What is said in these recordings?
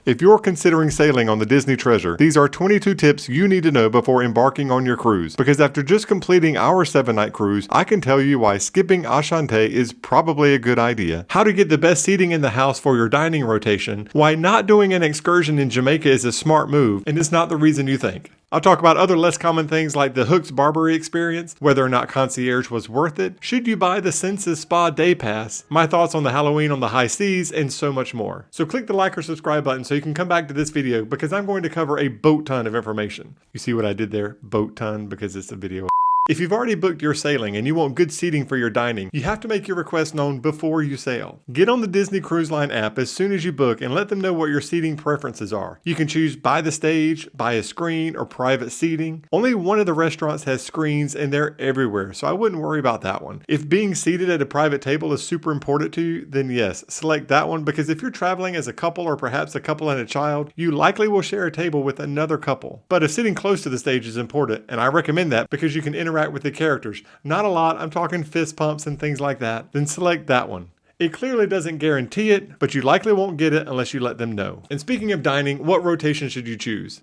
If you're considering sailing on the Disney Treasure, these are 22 tips you need to know before embarking on your cruise, because after just completing our 7-night cruise, I can tell you why skipping Echante is probably a good idea, how to get the best seating in the house for your dining rotation, why not doing an excursion in Jamaica is a smart move, and it's not the reason you think. I'll talk about other less common things like the Hook's Barbary experience, whether or not concierge was worth it, should you buy the Senses Spa Day Pass, my thoughts on the Halloween on the high seas, and so much more. So click the like or subscribe button so you can come back to this video because I'm going to cover a boat ton of information. You see what I did there? Boat ton, because it's a video. If you've already booked your sailing and you want good seating for your dining, you have to make your request known before you sail. Get on the Disney Cruise Line app as soon as you book and let them know what your seating preferences are. You can choose by the stage, by a screen, or private seating. Only one of the restaurants has screens and they're everywhere, so I wouldn't worry about that one. If being seated at a private table is super important to you, then yes, select that one, because if you're traveling as a couple or perhaps a couple and a child, you likely will share a table with another couple. But if sitting close to the stage is important, and I recommend that because you can interact with the characters, not a lot, I'm talking fist pumps and things like that, then select that one. It clearly doesn't guarantee it, but you likely won't get it unless you let them know. And speaking of dining, what rotation should you choose?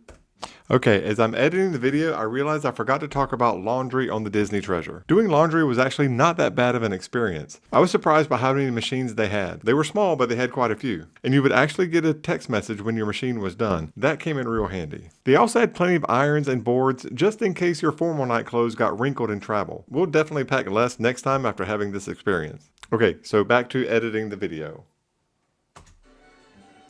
Okay, as I'm editing the video, I realized I forgot to talk about laundry on the Disney Treasure. Doing laundry was actually not that bad of an experience. I was surprised by how many machines they had. They were small, but they had quite a few. And you would actually get a text message when your machine was done. That came in real handy. They also had plenty of irons and boards just in case your formal night clothes got wrinkled in travel. We'll definitely pack less next time after having this experience. Okay, so back to editing the video.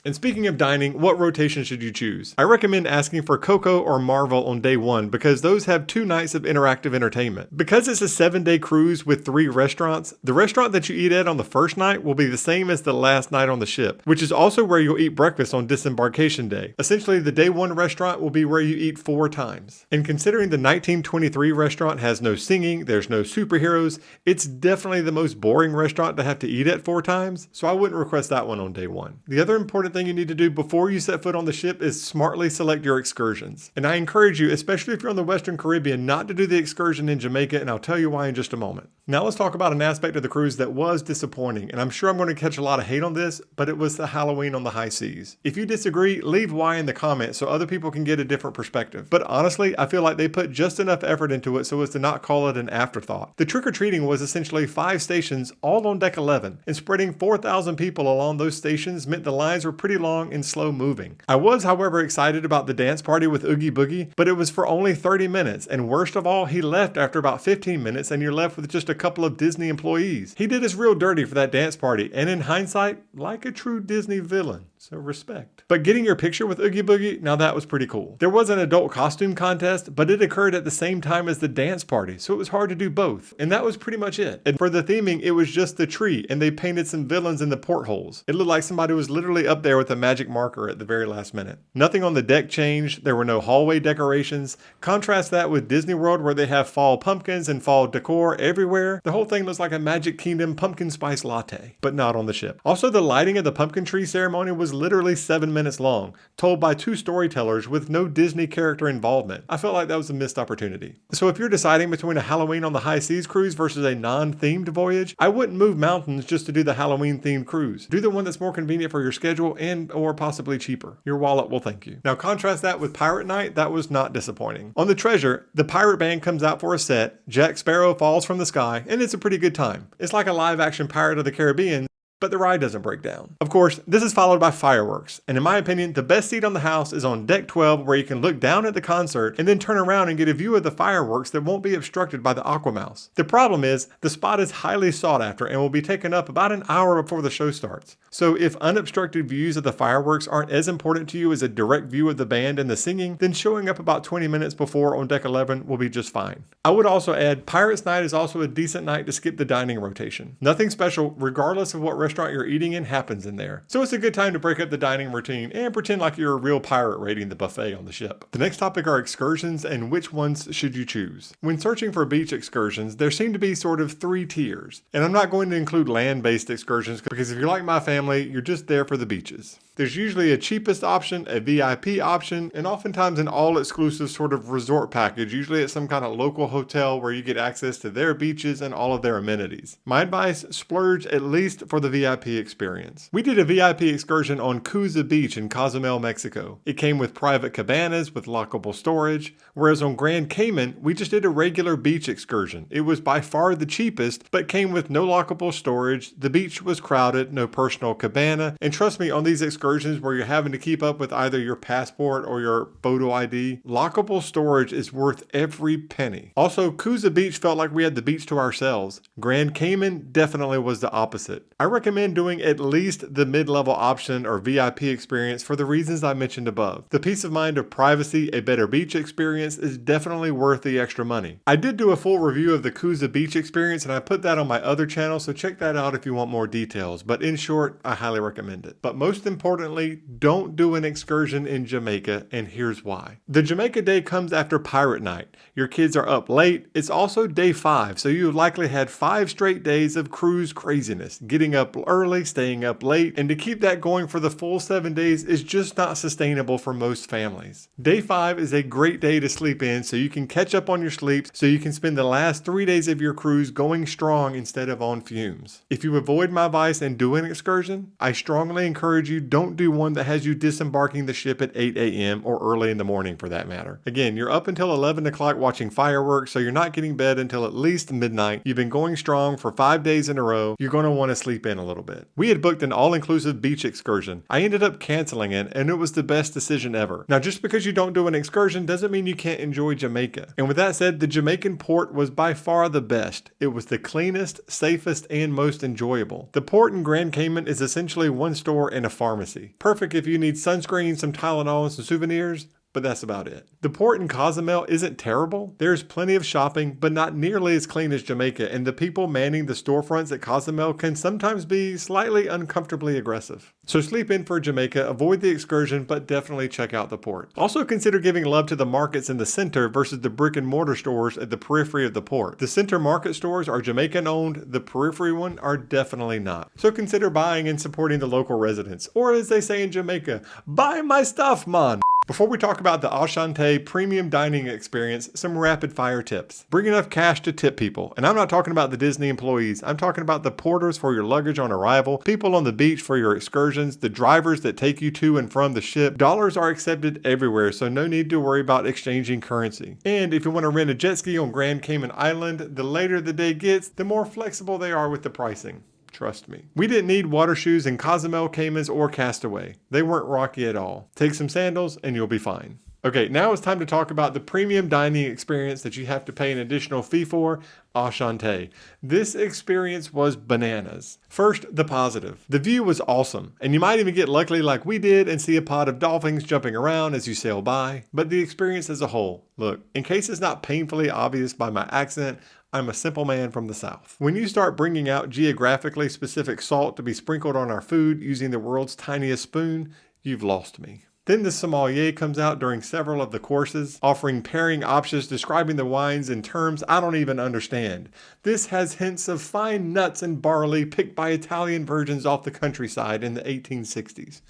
And speaking of dining, what rotation should you choose? I recommend asking for COCO or Marvel on day 1 because those have 2 nights of interactive entertainment. Because it's a 7-day cruise with 3 restaurants, the restaurant that you eat at on the first night will be the same as the last night on the ship, which is also where you'll eat breakfast on disembarkation day. Essentially, the day 1 restaurant will be where you eat 4 times. And considering the 1923 restaurant has no singing, there's no superheroes, it's definitely the most boring restaurant to have to eat at 4 times, so I wouldn't request that one on day 1. The other important thing you need to do before you set foot on the ship is smartly select your excursions. And I encourage you, especially if you're on the Western Caribbean, not to do the excursion in Jamaica, and I'll tell you why in just a moment. Now let's talk about an aspect of the cruise that was disappointing, and I'm sure I'm going to catch a lot of hate on this, but it was the Halloween on the high seas. If you disagree, leave why in the comments so other people can get a different perspective. But honestly, I feel like they put just enough effort into it so as to not call it an afterthought. The trick-or-treating was essentially 5 stations all on deck 11, and spreading 4,000 people along those stations meant the lines were pretty long and slow moving. I was, however, excited about the dance party with Oogie Boogie, but it was for only 30 minutes, and worst of all, he left after about 15 minutes and you're left with just a couple of Disney employees. He did us real dirty for that dance party, and in hindsight, like a true Disney villain. So respect. But getting your picture with Oogie Boogie, now that was pretty cool. There was an adult costume contest, but it occurred at the same time as the dance party, so it was hard to do both. And that was pretty much it. And for the theming, it was just the tree, and they painted some villains in the portholes. It looked like somebody was literally up there with a magic marker at the very last minute. Nothing on the deck changed. There were no hallway decorations. Contrast that with Disney World, where they have fall pumpkins and fall decor everywhere. The whole thing looks like a Magic Kingdom pumpkin spice latte, but not on the ship. Also, the lighting of the pumpkin tree ceremony was literally 7 minutes long, told by 2 storytellers with no Disney character involvement. I felt like that was a missed opportunity. So if you're deciding between a Halloween on the high seas cruise versus a non-themed voyage, I wouldn't move mountains just to do the Halloween themed cruise. Do the one that's more convenient for your schedule and or possibly cheaper. Your wallet will thank you. Now contrast that with Pirate Night. That was not disappointing. On the Treasure, the pirate band comes out for a set, Jack Sparrow falls from the sky, and it's a pretty good time. It's like a live action Pirate of the Caribbean, but the ride doesn't break down. Of course, this is followed by fireworks, and in my opinion, the best seat on the house is on deck 12 where you can look down at the concert and then turn around and get a view of the fireworks that won't be obstructed by the Aquamouse. The problem is, the spot is highly sought after and will be taken up about an hour before the show starts. So if unobstructed views of the fireworks aren't as important to you as a direct view of the band and the singing, then showing up about 20 minutes before on deck 11 will be just fine. I would also add, Pirates Night is also a decent night to skip the dining rotation. Nothing special, regardless of what restaurant you're eating in, happens in there. So it's a good time to break up the dining routine and pretend like you're a real pirate raiding the buffet on the ship. The next topic are excursions and which ones should you choose. When searching for beach excursions, there seem to be sort of 3 tiers. And I'm not going to include land-based excursions because if you're like my family, you're just there for the beaches. There's usually a cheapest option, a VIP option, and oftentimes an all-exclusive sort of resort package, usually at some kind of local hotel where you get access to their beaches and all of their amenities. My advice, splurge at least for the VIP experience. We did a VIP excursion on Cuza Beach in Cozumel, Mexico. It came with private cabanas with lockable storage, whereas on Grand Cayman, we just did a regular beach excursion. It was by far the cheapest, but came with no lockable storage, the beach was crowded, no personal cabana, and trust me, on these excursions where you're having to keep up with either your passport or your photo ID, lockable storage is worth every penny. Also, Cuza Beach felt like we had the beach to ourselves. Grand Cayman definitely was the opposite. I recommend doing at least the mid-level option or VIP experience for the reasons I mentioned above. The peace of mind of privacy, a better beach experience is definitely worth the extra money. I did do a full review of the Cuza Beach experience and I put that on my other channel, so check that out if you want more details. But in short, I highly recommend it. But most importantly, don't do an excursion in Jamaica, and here's why. The Jamaica day comes after Pirate Night. Your kids are up late. It's also day 5, so you likely had 5 straight days of cruise craziness, getting up early, staying up late, and to keep that going for the full 7 days is just not sustainable for most families. Day 5 is a great day to sleep in so you can catch up on your sleep so you can spend the last 3 days of your cruise going strong instead of on fumes. If you avoid my advice and do an excursion, I strongly encourage you don't do one that has you disembarking the ship at 8 a.m. or early in the morning for that matter. Again, you're up until 11 o'clock watching fireworks, so you're not getting bed until at least midnight. You've been going strong for 5 days in a row. You're going to want to sleep in a little bit. We had booked an all-inclusive beach excursion. I ended up canceling it, and it was the best decision ever. Now, just because you don't do an excursion doesn't mean you can't enjoy Jamaica. And with that said, the Jamaican port was by far the best. It was the cleanest, safest, and most enjoyable. The port in Grand Cayman is essentially one store and a pharmacy. Perfect if you need sunscreen, some Tylenol, and some souvenirs, but that's about it. The port in Cozumel isn't terrible. There's plenty of shopping, but not nearly as clean as Jamaica, and the people manning the storefronts at Cozumel can sometimes be slightly uncomfortably aggressive. So sleep in for Jamaica, avoid the excursion, but definitely check out the port. Also consider giving love to the markets in the center versus the brick and mortar stores at the periphery of the port. The center market stores are Jamaican owned, the periphery one are definitely not. So consider buying and supporting the local residents, or as they say in Jamaica, buy my stuff, man. Before we talk about the Echante premium dining experience, some rapid fire tips. Bring enough cash to tip people. And I'm not talking about the Disney employees. I'm talking about the porters for your luggage on arrival, people on the beach for your excursions, the drivers that take you to and from the ship. Dollars are accepted everywhere, so no need to worry about exchanging currency. And if you want to rent a jet ski on Grand Cayman Island, the later the day gets, the more flexible they are with the pricing. Trust me. We didn't need water shoes in Cozumel, Caymans, or Castaway. They weren't rocky at all. Take some sandals and you'll be fine. Okay, now it's time to talk about the premium dining experience that you have to pay an additional fee for, Echante. This experience was bananas. First, the positive. The view was awesome, and you might even get lucky like we did and see a pod of dolphins jumping around as you sail by. But the experience as a whole, look, in case it's not painfully obvious by my accent, I'm a simple man from the South. When you start bringing out geographically specific salt to be sprinkled on our food using the world's tiniest spoon, you've lost me. Then the sommelier comes out during several of the courses, offering pairing options describing the wines in terms I don't even understand. This has hints of fine nuts and barley picked by Italian virgins off the countryside in the 1860s.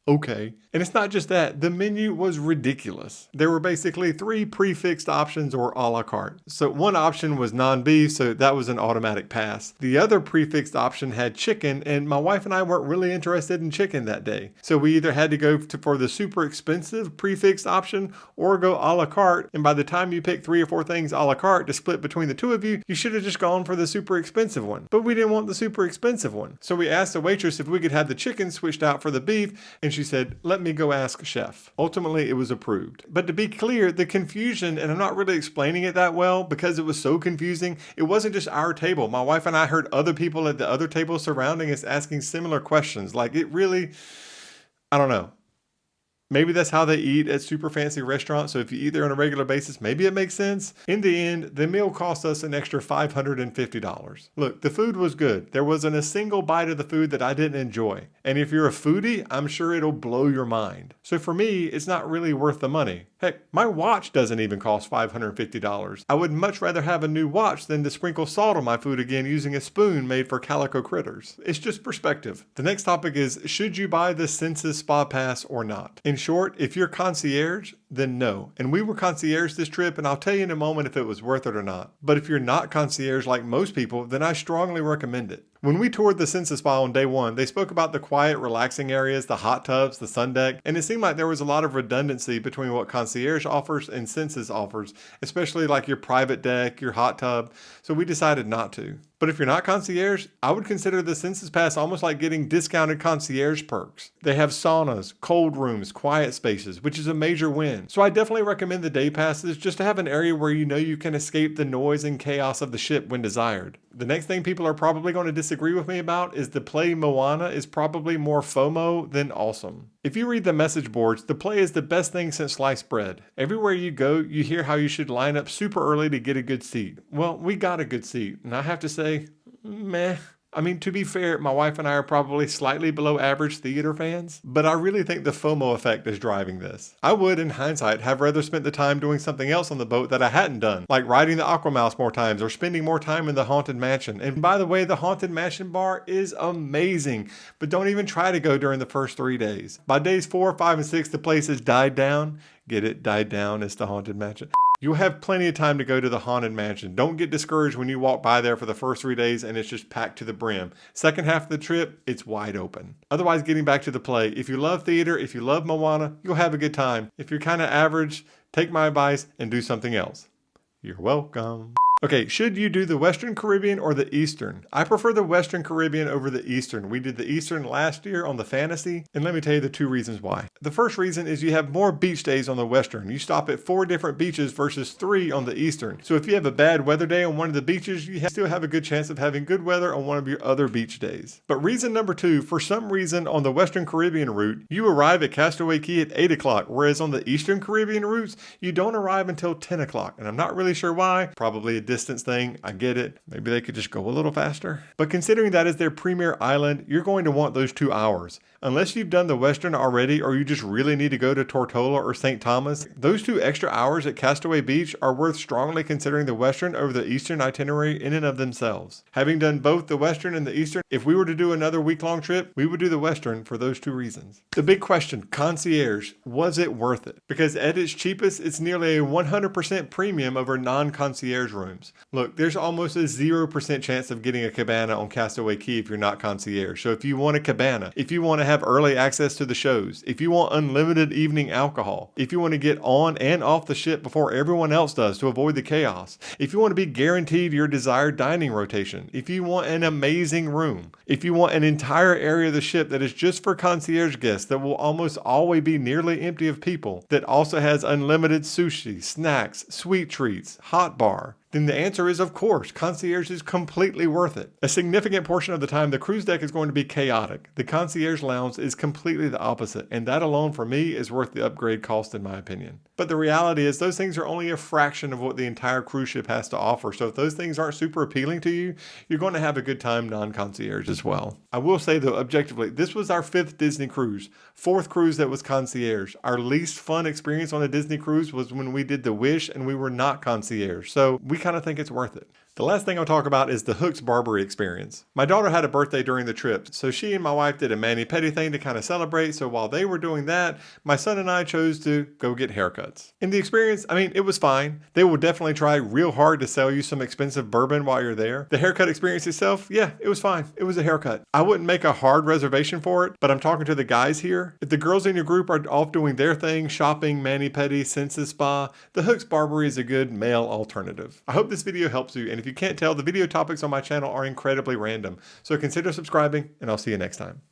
Okay. And it's not just that, the menu was ridiculous. There were basically 3 prefixed options or a la carte. So one option was non-beef, so that was an automatic pass. The other prefixed option had chicken, and my wife and I weren't really interested in chicken that day. So we either had to go for the super expensive prefixed option or go a la carte, and by the time you pick 3 or 4 things a la carte to split between the 2 of you, you should have just gone for the super expensive one. But we didn't want the super expensive one. So we asked the waitress if we could have the chicken switched out for the beef, and she said, "Let me go ask chef." Ultimately, it was approved. But to be clear, the confusion, and I'm not really explaining it that well because it was so confusing, it wasn't just our table. My wife and I heard other people at the other table surrounding us asking similar questions. Like it really, I don't know. Maybe that's how they eat at super fancy restaurants, so if you eat there on a regular basis, maybe it makes sense. In the end, the meal cost us an extra $550. Look, the food was good. There wasn't a single bite of the food that I didn't enjoy. And if you're a foodie, I'm sure it'll blow your mind. So for me, it's not really worth the money. Heck, my watch doesn't even cost $550. I would much rather have a new watch than to sprinkle salt on my food again using a spoon made for calico critters. It's just perspective. The next topic is, should you buy the Senses Spa Pass or not? In short, if you're concierge, then no. And we were concierge this trip, and I'll tell you in a moment if it was worth it or not. But if you're not concierge like most people, then I strongly recommend it. When we toured the Senses Spa on day one, they spoke about the quiet, relaxing areas, the hot tubs, the sun deck, and it seemed like there was a lot of redundancy between what concierge offers and Senses offers, especially like your private deck, your hot tub, so we decided not to. But if you're not concierge, I would consider the Senses Pass almost like getting discounted concierge perks. They have saunas, cold rooms, quiet spaces, which is a major win. So I definitely recommend the day passes just to have an area where you know you can escape the noise and chaos of the ship when desired. The next thing people are probably going to disagree with me about is the play Moana is probably more FOMO than awesome. If you read the message boards, the play is the best thing since sliced bread. Everywhere you go, you hear how you should line up super early to get a good seat. Well, we got a good seat, and I have to say, meh. I mean, to be fair, my wife and I are probably slightly below average theater fans, but I really think the FOMO effect is driving this. I would, in hindsight, have rather spent the time doing something else on the boat that I hadn't done, like riding the Aquamouse more times or spending more time in the Haunted Mansion. And by the way, the Haunted Mansion bar is amazing, but don't even try to go during the first 3 days. By days 4, 5, and 6, the place has died down. Get it? Died down is the Haunted Mansion. You'll have plenty of time to go to the Haunted Mansion. Don't get discouraged when you walk by there for the first 3 days and it's just packed to the brim. Second half of the trip, it's wide open. Otherwise, getting back to the play, if you love theater, if you love Moana, you'll have a good time. If you're kind of average, take my advice and do something else. You're welcome. Okay, should you do the Western Caribbean or the Eastern? I prefer the Western Caribbean over the Eastern. We did the Eastern last year on the Fantasy, and let me tell you the 2 reasons why. The first reason is you have more beach days on the Western. You stop at 4 different beaches versus 3 on the Eastern. So if you have a bad weather day on one of the beaches, you still have a good chance of having good weather on one of your other beach days. But reason number 2, for some reason on the Western Caribbean route, you arrive at Castaway Cay at 8 o'clock, whereas on the Eastern Caribbean routes, you don't arrive until 10 o'clock. And I'm not really sure why. Probably a distance thing. I get it. Maybe they could just go a little faster. But considering that is their premier island, you're going to want those 2 hours. Unless you've done the Western already or you just really need to go to Tortola or St. Thomas, those 2 extra hours at Castaway Beach are worth strongly considering the Western over the Eastern itinerary in and of themselves. Having done both the Western and the Eastern, if we were to do another week-long trip, we would do the Western for those 2 reasons. The big question, concierge, was it worth it? Because at its cheapest, it's nearly a 100% premium over non-concierge rooms. Look, there's almost a 0% chance of getting a cabana on Castaway Cay if you're not concierge. So if you want a cabana, if you want to have early access to the shows, if you want unlimited evening alcohol, if you want to get on and off the ship before everyone else does to avoid the chaos, if you want to be guaranteed your desired dining rotation, if you want an amazing room, if you want an entire area of the ship that is just for concierge guests that will almost always be nearly empty of people, that also has unlimited sushi, snacks, sweet treats, hot bar, then the answer is, of course, concierge is completely worth it. A significant portion of the time, the cruise deck is going to be chaotic. The concierge lounge is completely the opposite, and that alone for me is worth the upgrade cost in my opinion. But the reality is those things are only a fraction of what the entire cruise ship has to offer, so if those things aren't super appealing to you, you're going to have a good time non-concierge as well. I will say though, objectively, this was our 5th Disney cruise, 4th cruise that was concierge. Our least fun experience on a Disney cruise was when we did the Wish and we were not concierge, so we kind of think it's worth it. The last thing I'll talk about is the Hooks Barbary experience. My daughter had a birthday during the trip, so she and my wife did a mani-pedi thing to kind of celebrate, so while they were doing that, my son and I chose to go get haircuts. In the experience, I mean, it was fine. They will definitely try real hard to sell you some expensive bourbon while you're there. The haircut experience itself, yeah, it was fine. It was a haircut. I wouldn't make a hard reservation for it, but I'm talking to the guys here. If the girls in your group are off doing their thing, shopping, mani-pedi, Senses Spa, the Hooks Barbary is a good male alternative. I hope this video helps you, and if you can't tell, the video topics on my channel are incredibly random, so consider subscribing, and I'll see you next time.